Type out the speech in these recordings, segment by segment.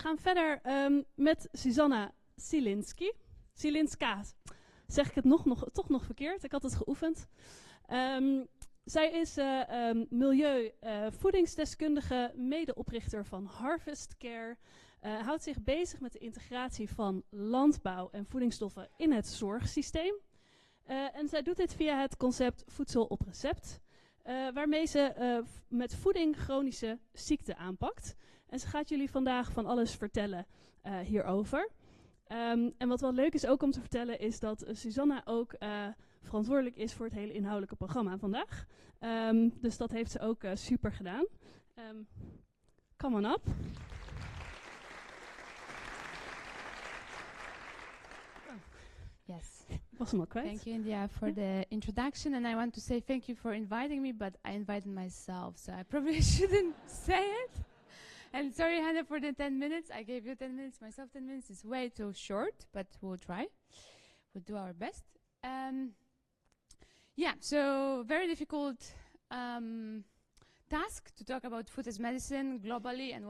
gaan verder met Zuzanna Zielinska. Zeg ik het toch nog verkeerd? Ik had het geoefend. Zij is milieu-voedingsdeskundige, medeoprichter van HarvestCare. Houdt zich bezig met de integratie van landbouw en voedingsstoffen in het zorgsysteem. En zij doet dit via het concept voedsel op recept. Waarmee ze met voeding chronische ziekten aanpakt. En ze gaat jullie vandaag van alles vertellen hierover. En wat wel leuk is ook om te vertellen is dat Zuzanna ook verantwoordelijk is voor het hele inhoudelijke programma vandaag. Dus dat heeft ze ook super gedaan. Come on up. Yes. Was hem al kwijt. Thank you, India, for the introduction. And I want to say thank you for inviting me, but I invited myself, so I probably shouldn't say it. And sorry, Hannah, for the 10 minutes. I gave you 10 minutes, myself 10 minutes. It's way too short, but we'll try. We'll do our best. Yeah, so very difficult task to talk about food as medicine globally and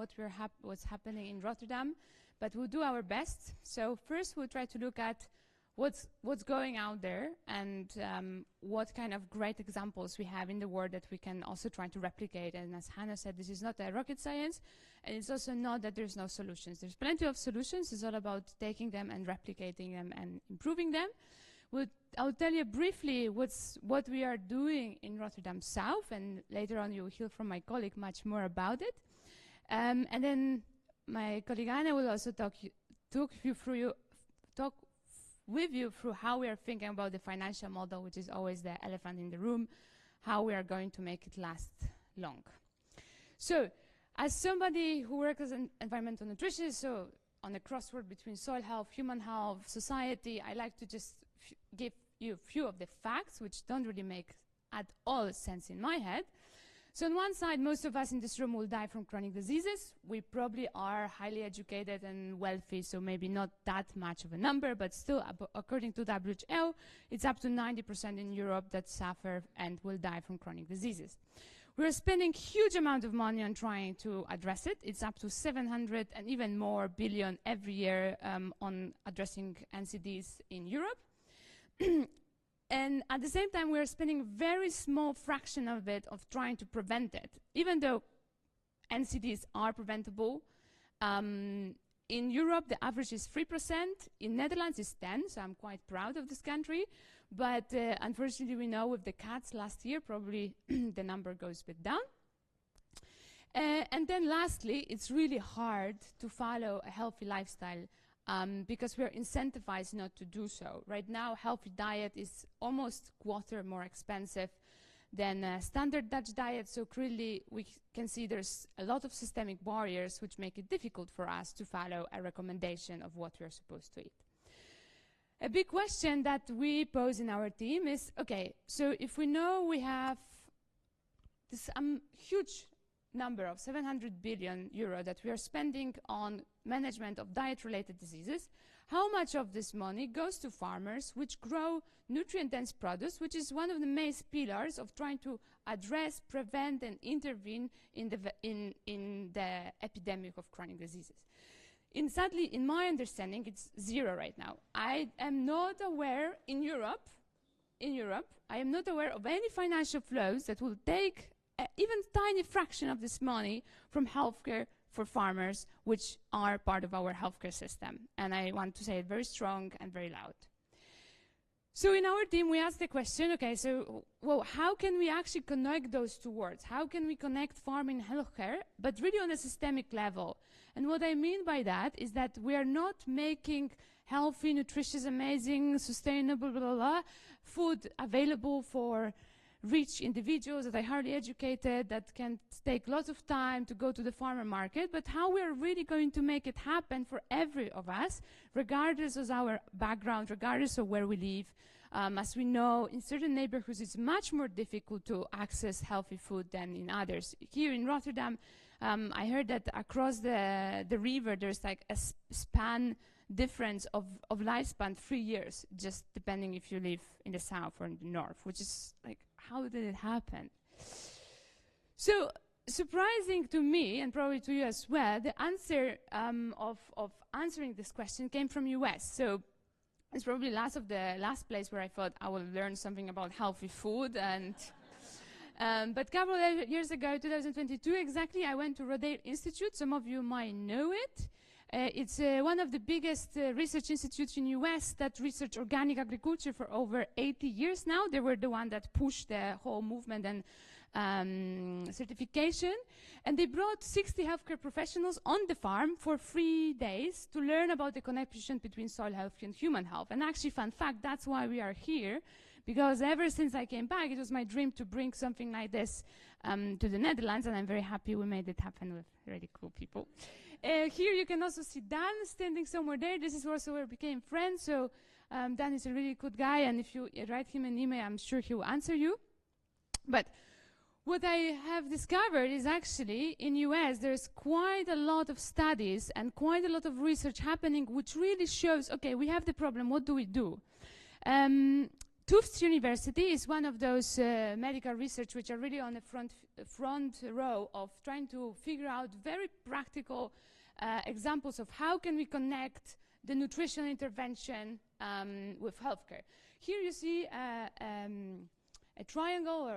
what's happening in Rotterdam, but we'll do our best. So first we'll try to look at what's going out there and what kind of great examples we have in the world that we can also try to replicate. And as Hannah said, this is not a rocket science, and it's also not that there's no solutions. There's plenty of solutions. It's all about taking them and replicating them and improving them. I'll tell you briefly what we are doing in Rotterdam South, and later on you will hear from my colleague much more about it. And then my colleague Anna will also talk with you through how we are thinking about the financial model, which is always the elephant in the room, how we are going to make it last long. So, as somebody who works as an environmental nutritionist, so on a crossword between soil health, human health, society, I like to just give you a few of the facts, which don't really make at all sense in my head. So on one side, most of us in this room will die from chronic diseases. We probably are highly educated and wealthy, so maybe not that much of a number, but still, according to WHO, it's up to 90% in Europe that suffer and will die from chronic diseases. We're spending huge amount of money on trying to address it. It's up to 700 and even more billion every year on addressing NCDs in Europe. And at the same time, we're spending a very small fraction of it of trying to prevent it. Even though NCDs are preventable, in Europe, the average is 3%. In Netherlands, it's 10%, so I'm quite proud of this country. But unfortunately, we know with the cuts last year, probably the number goes a bit down. And then lastly, it's really hard to follow a healthy lifestyle because we're incentivized not to do so. Right now, healthy diet is almost quarter more expensive than a standard Dutch diet, so clearly we can see there's a lot of systemic barriers which make it difficult for us to follow a recommendation of what we're supposed to eat. A big question that we pose in our team is, okay, so if we know we have this huge number of 700 billion euro that we are spending on management of diet-related diseases, how much of this money goes to farmers which grow nutrient-dense produce, which is one of the main pillars of trying to address, prevent, and intervene in the epidemic of chronic diseases? Sadly, in my understanding, it's zero right now. I am not aware in Europe, I am not aware of any financial flows that will take even tiny fraction of this money from healthcare for farmers, which are part of our healthcare system. And I want to say it very strong and very loud. So in our team, we asked the question, okay, so, well, how can we actually connect those two words? How can we connect farming and healthcare, but really on a systemic level? And what I mean by that is that we are not making healthy, nutritious, amazing, sustainable, blah, blah, blah, food available for rich individuals that are highly educated, that can take lots of time to go to the farmer market, but how we're really going to make it happen for every of us, regardless of our background, regardless of where we live. As we know, in certain neighborhoods, it's much more difficult to access healthy food than in others. Here in Rotterdam, I heard that across the river, there's like a span difference of lifespan 3 years, just depending if you live in the south or in the north, which is like, how did it happen? So surprising to me, and probably to you as well, the answer of answering this question came from US. So it's probably last place where I thought I will learn something about healthy food. And but a couple of years ago, 2022 exactly, I went to Rotterdam Institute. Some of you might know it. It's one of the biggest research institutes in US that research organic agriculture for over 80 years now. They were the one that pushed the whole movement and certification. And they brought 60 healthcare professionals on the farm for 3 days to learn about the connection between soil health and human health. And actually, fun fact, that's why we are here. Because ever since I came back, it was my dream to bring something like this to the Netherlands, and I'm very happy we made it happen with really cool people. Here you can also see Dan standing somewhere there. This is also where we became friends, so Dan is a really good guy, and if you write him an email, I'm sure he will answer you. But what I have discovered is actually in US there's quite a lot of studies and quite a lot of research happening which really shows, okay, we have the problem, what do we do? Tufts University is one of those medical research which are really on the front row of trying to figure out very practical examples of how can we connect the nutritional intervention with healthcare. Here you see a triangle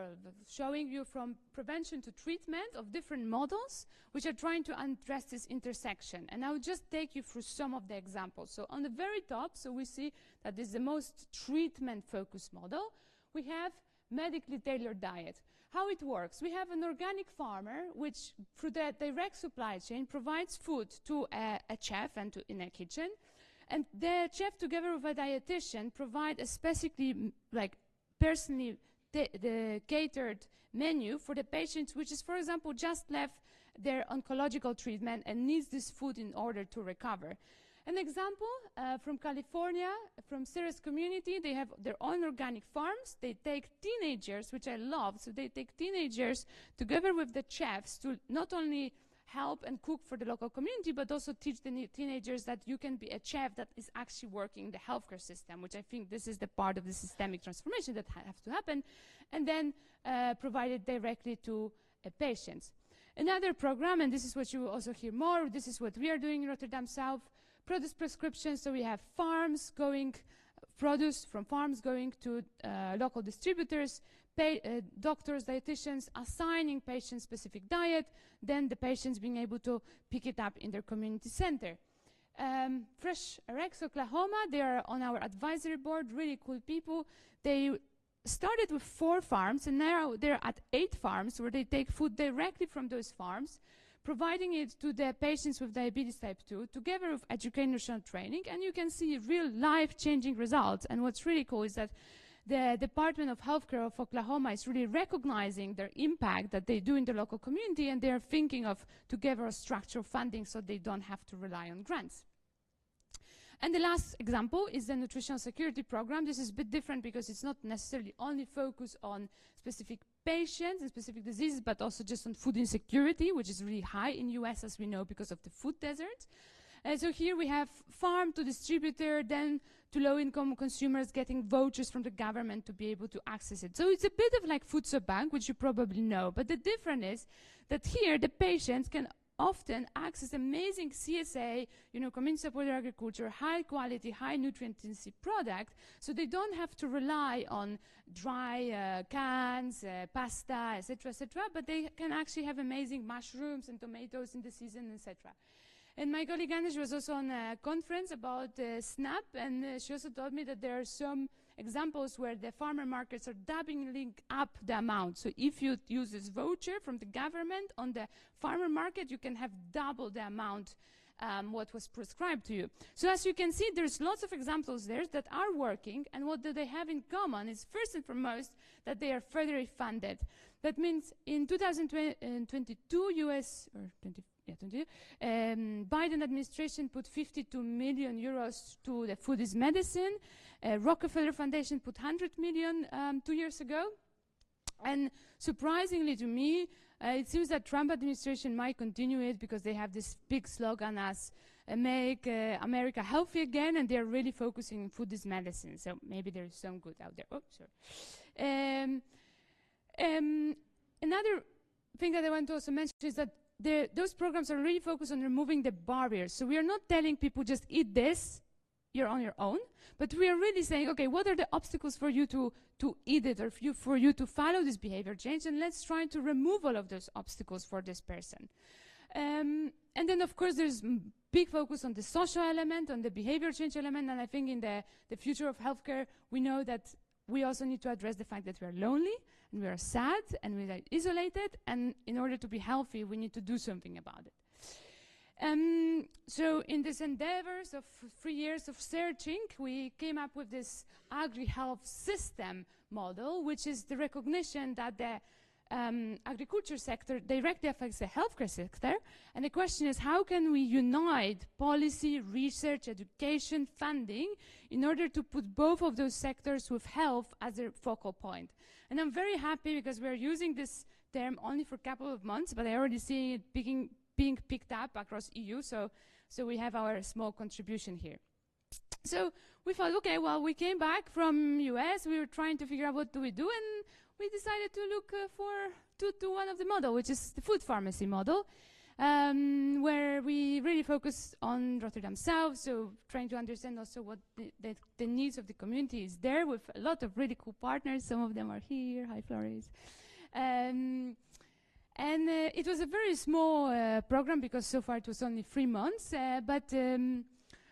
showing you from prevention to treatment of different models which are trying to address this intersection. And I will just take you through some of the examples. So on the very top, so we see that this is the most treatment-focused model. We have medically tailored diet. How it works, we have an organic farmer which through the direct supply chain provides food to a chef and in a kitchen. And the chef together with a dietitian provide a specifically personally the catered menu for the patients, which is, for example, just left their oncological treatment and needs this food in order to recover. An example from California, from Ceres community, they have their own organic farms. They take teenagers, which I love, so they take teenagers together with the chefs to not only help and cook for the local community, but also teach the teenagers that you can be a chef that is actually working in the healthcare system, which I think this is the part of the systemic transformation that has to happen, and then provide it directly to patients. Another program, and this is what you will also hear more, this is what we are doing in Rotterdam South, produce prescriptions. So we have farms going, produce from farms going to local distributors, doctors, dietitians assigning patient-specific diet, then the patients being able to pick it up in their community center. Fresh Rex Oklahoma, they are on our advisory board, really cool people. They started with 4 farms, and now they're at 8 farms where they take food directly from those farms, providing it to the patients with diabetes type 2, together with educational training, and you can see real life-changing results. And what's really cool is that the Department of Healthcare of Oklahoma is really recognizing their impact that they do in the local community, and they're thinking of together a structural funding so they don't have to rely on grants. And the last example is the nutritional security program. This is a bit different because it's not necessarily only focused on specific patients and specific diseases, but also just on food insecurity, which is really high in US, as we know, because of the food desert. So here we have farm to distributor, then to low-income consumers getting vouchers from the government to be able to access it. So it's a bit of like food bank, which you probably know. But the difference is that here the patients can often access amazing CSA, community supported agriculture, high quality, high nutrient intensity product, so they don't have to rely on dry cans, pasta, etc., but they can actually have amazing mushrooms and tomatoes in the season, etc. And my colleague Anish was also on a conference about SNAP, and she also told me that there are some examples where the farmer markets are doubling up the amount. So if you use this voucher from the government on the farmer market, you can have double the amount what was prescribed to you. So as you can see, there's lots of examples there that are working, and what do they have in common is first and foremost that they are federally funded. That means in 2022, Biden administration put 52 million euros to the food is medicine. Rockefeller Foundation put 100 million 2 years ago. And surprisingly to me, it seems that Trump administration might continue it because they have this big slogan as make America healthy again, and they're really focusing on food is medicine. So maybe there is some good out there. Oh, sorry. Another thing that I want to also mention is that those programs are really focused on removing the barriers. So we are not telling people just eat this, you're on your own, but we are really saying, okay, what are the obstacles for you to eat it, or for you to follow this behavior change, and let's try to remove all of those obstacles for this person. And then, of course, there's big focus on the social element, on the behavior change element, and I think in the future of healthcare, we know that we also need to address the fact that we are lonely, and we are sad, and we are isolated, and in order to be healthy, we need to do something about it. So in this endeavors of 3 years of searching, we came up with this agri-health system model, which is the recognition that the agriculture sector directly affects the healthcare sector. And the question is, how can we unite policy, research, education, funding in order to put both of those sectors with health as their focal point? And I'm very happy because we're using this term only for a couple of months, but I already see it being picked up across EU, so we have our small contribution here. So we thought, okay, well, we came back from US, we were trying to figure out what do we do, and we decided to look to one of the model, which is the food pharmacy model, where we really focus on Rotterdam South, so trying to understand also what the needs of the community is there, with a lot of really cool partners. Some of them are here. Hi, Flores. And it was a very small program because so far it was only 3 months, but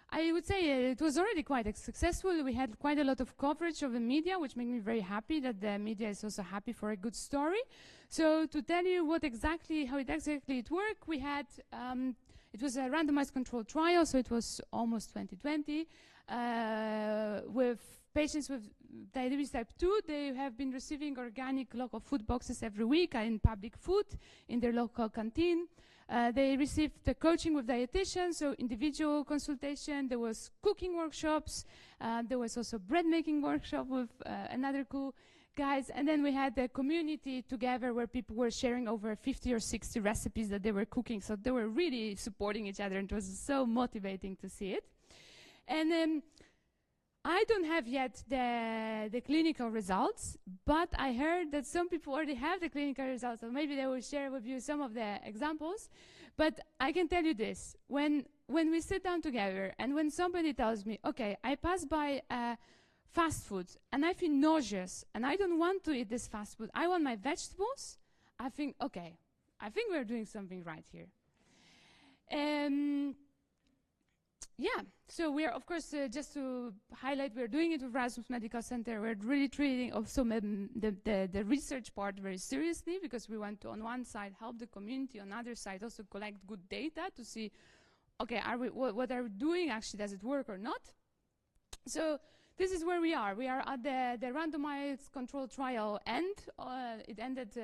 I would say it was already quite successful. We had quite a lot of coverage of the media, which made me very happy that the media is also happy for a good story. So to tell you how it exactly worked, we had, it was a randomized controlled trial, so it was almost 2020, with patients with diabetes type 2. They have been receiving organic local food boxes every week in public food in their local canteen. They received the coaching with dietitians, so individual consultation. There was cooking workshops. There was also bread making workshop with another cool guys. And then we had the community together where people were sharing over 50 or 60 recipes that they were cooking. So they were really supporting each other, and it was so motivating to see it. And I don't have yet the clinical results, but I heard that some people already have the clinical results, so maybe they will share with you some of the examples. But I can tell you this, when we sit down together and when somebody tells me, okay, I pass by fast food and I feel nauseous and I don't want to eat this fast food, I want my vegetables, I think, okay, I think we're doing something right here. Yeah, so we are, of course, just to highlight, we're doing it with Erasmus Medical Center. We're really treating also the research part very seriously, because we want to, on one side, help the community, on the other side, also collect good data to see, okay, what are we doing actually, does it work or not? So this is where we are. We are at the randomized control trial end. It ended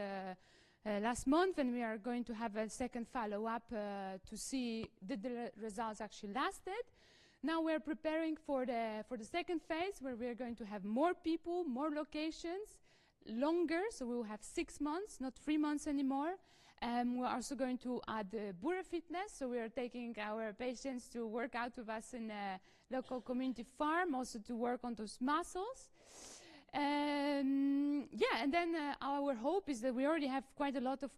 last month, and we are going to have a second follow-up to see did the results actually lasted. Now we're preparing for the second phase, where we are going to have more people, more locations, longer, so we will have 6 months, not 3 months anymore. We're also going to add Boeren Fitness, so we are taking our patients to work out with us in a local community farm, also to work on those muscles. Yeah, and then our hope is that we already have quite a lot of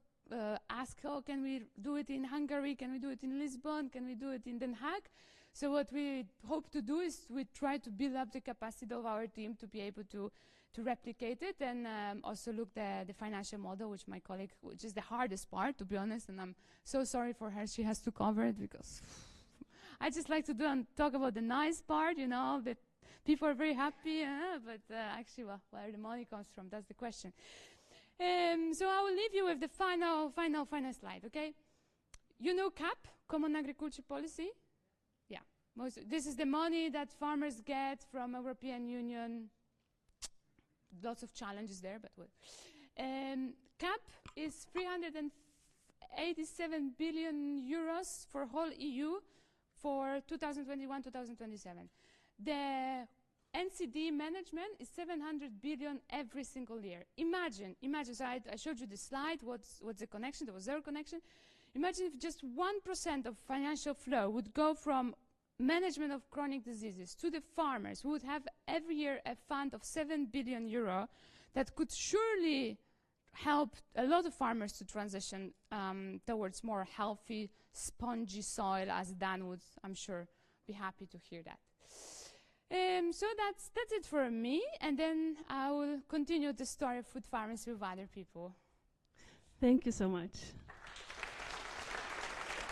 ask, oh, can we do it in Hungary? Can we do it in Lisbon? Can we do it in Den Haag? So what we hope to do is we try to build up the capacity of our team to be able to replicate it, and also look the financial model, which my colleague, which is the hardest part, to be honest, and I'm so sorry for her. She has to cover it, because I just like to talk about the nice part, you know, that people are very happy, but actually, well, where the money comes from, that's the question. So I will leave you with the final slide, okay? You know CAP, Common Agriculture Policy? Yeah. This is the money that farmers get from European Union. Lots of challenges there, but well. CAP is 387 billion euros for whole EU for 2021-2027. The NCD management is 700 billion every single year. Imagine, so I showed you the slide, what's the connection, there was zero connection. Imagine if just 1% of financial flow would go from management of chronic diseases to the farmers, who would have every year a fund of 7 billion euro that could surely helped a lot of farmers to transition towards more healthy, spongy soil, as Dan would, I'm sure, be happy to hear that. So that's it for me, and then I will continue the story of food pharmacy with other people. Thank you so much.